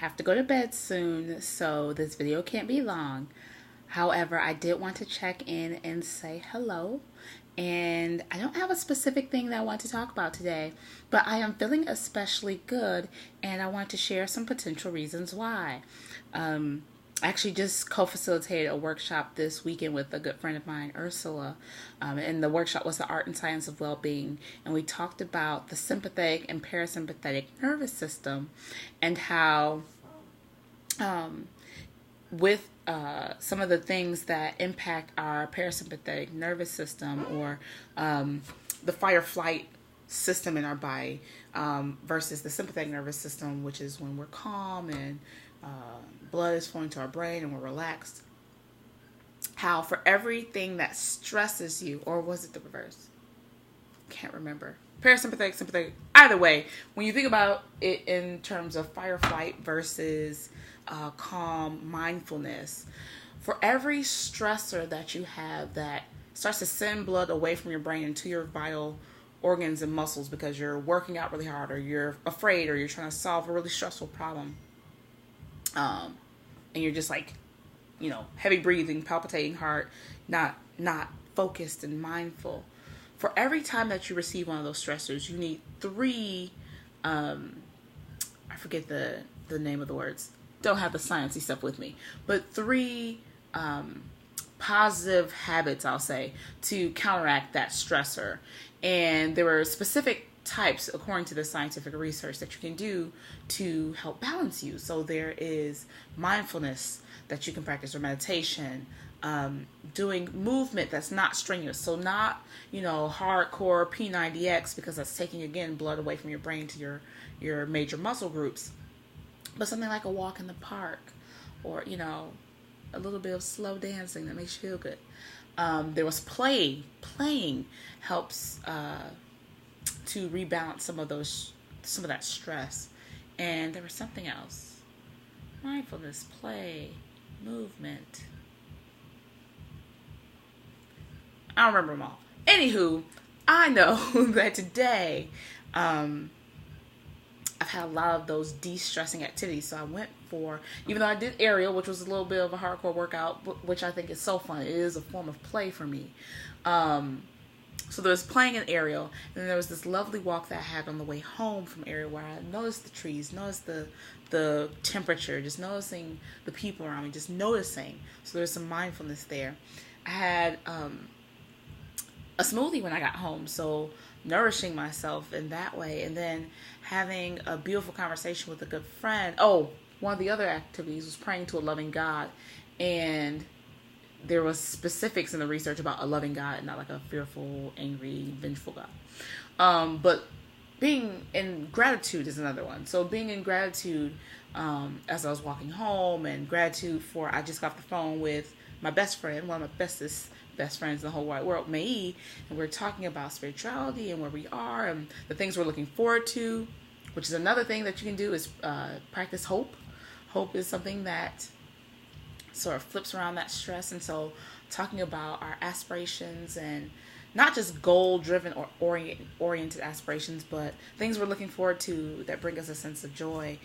have to go to bed soon, so this video can't be long. However, I did want to check in and say hello. And I don't have a specific thing that I want to talk about today, but I am feeling especially good, and I want to share some potential reasons why. I actually just co-facilitated a workshop this weekend with a good friend of mine, Ursula, and the workshop was the Art and Science of Well-Being, and we talked about the sympathetic and parasympathetic nervous system and how with some of the things that impact our parasympathetic nervous system or the fight or flight system in our body versus the sympathetic nervous system, which is when we're calm and blood is flowing to our brain and we're relaxed. How for everything that stresses you, or was it the reverse? Can't remember. Parasympathetic, sympathetic. Either way, when you think about it in terms of fight or flight versus calm mindfulness, for every stressor that you have that starts to send blood away from your brain into your vital organs and muscles because you're working out really hard or you're afraid or you're trying to solve a really stressful problem, and you're just like, heavy breathing, palpitating heart, not focused and mindful. For every time that you receive one of those stressors, you need three, I forget the name of the words, don't have the sciencey stuff with me, but three positive habits, I'll say, to counteract that stressor. And there were specific types, according to the scientific research, that you can do to help balance you. So there is mindfulness that you can practice, or meditation, doing movement that's not strenuous. So not, hardcore P90X, because that's taking, again, blood away from your brain to your major muscle groups. But something like a walk in the park, or, a little bit of slow dancing that makes you feel good. There was play. Playing helps to rebalance some of that stress. And there was something else. Mindfulness, play, movement. I don't remember them all. Anywho, I know that today I've had a lot of those de-stressing activities. So I went for, even though I did aerial, which was a little bit of a hardcore workout, which I think is so fun. It is a form of play for me. So there was playing in aerial, and then there was this lovely walk that I had on the way home from aerial where I noticed the trees, noticed the temperature, just noticing the people around me, just noticing. So there's some mindfulness there. I had a smoothie when I got home, so nourishing myself in that way, and then having a beautiful conversation with a good friend. Oh, one of the other activities was praying to a loving God, and there was specifics in the research about a loving God and not like a fearful, angry, vengeful God. But being in gratitude is another one. So being in gratitude as I was walking home, and gratitude for, I just got off the phone with my best friend, one of my best friends in the whole wide world, May, and we're talking about spirituality and where we are and the things we're looking forward to, which is another thing that you can do is practice hope. Hope is something that sort of flips around that stress. And so talking about our aspirations, and not just goal-driven or oriented aspirations, but things we're looking forward to that bring us a sense of joy.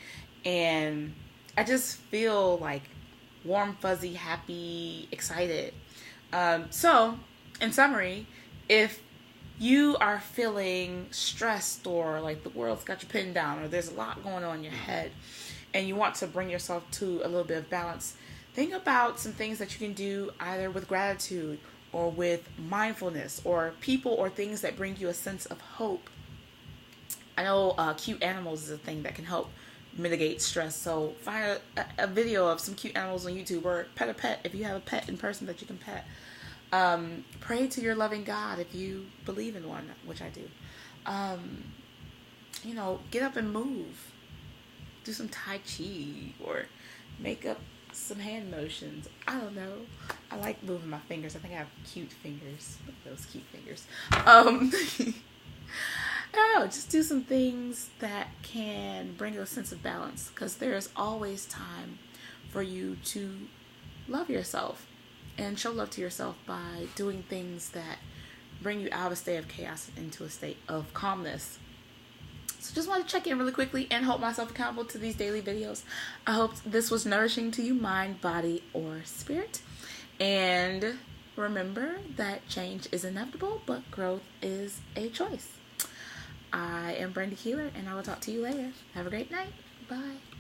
And I just feel like warm, fuzzy, happy, excited. So, in summary, if you are feeling stressed, or like the world's got you pinned down, or there's a lot going on in your head, and you want to bring yourself to a little bit of balance, think about some things that you can do either with gratitude or with mindfulness, or people or things that bring you a sense of hope. I know cute animals is a thing that can help mitigate stress. So find a video of some cute animals on YouTube, or pet a pet if you have a pet in person that you can pet. Pray to your loving God if you believe in one, which I do. Get up and move. Do some Tai Chi, or make up some hand motions. I don't know. I like moving my fingers. I think I have cute fingers. Look at those cute fingers. I don't know. Just do some things that can bring you a sense of balance, because there is always time for you to love yourself and show love to yourself by doing things that bring you out of a state of chaos into a state of calmness. So just wanted to check in really quickly and hold myself accountable to these daily videos. I hope this was nourishing to you, mind, body, or spirit. And remember that change is inevitable, but growth is a choice. I am Brandi Keeler, and I will talk to you later. Have a great night. Bye.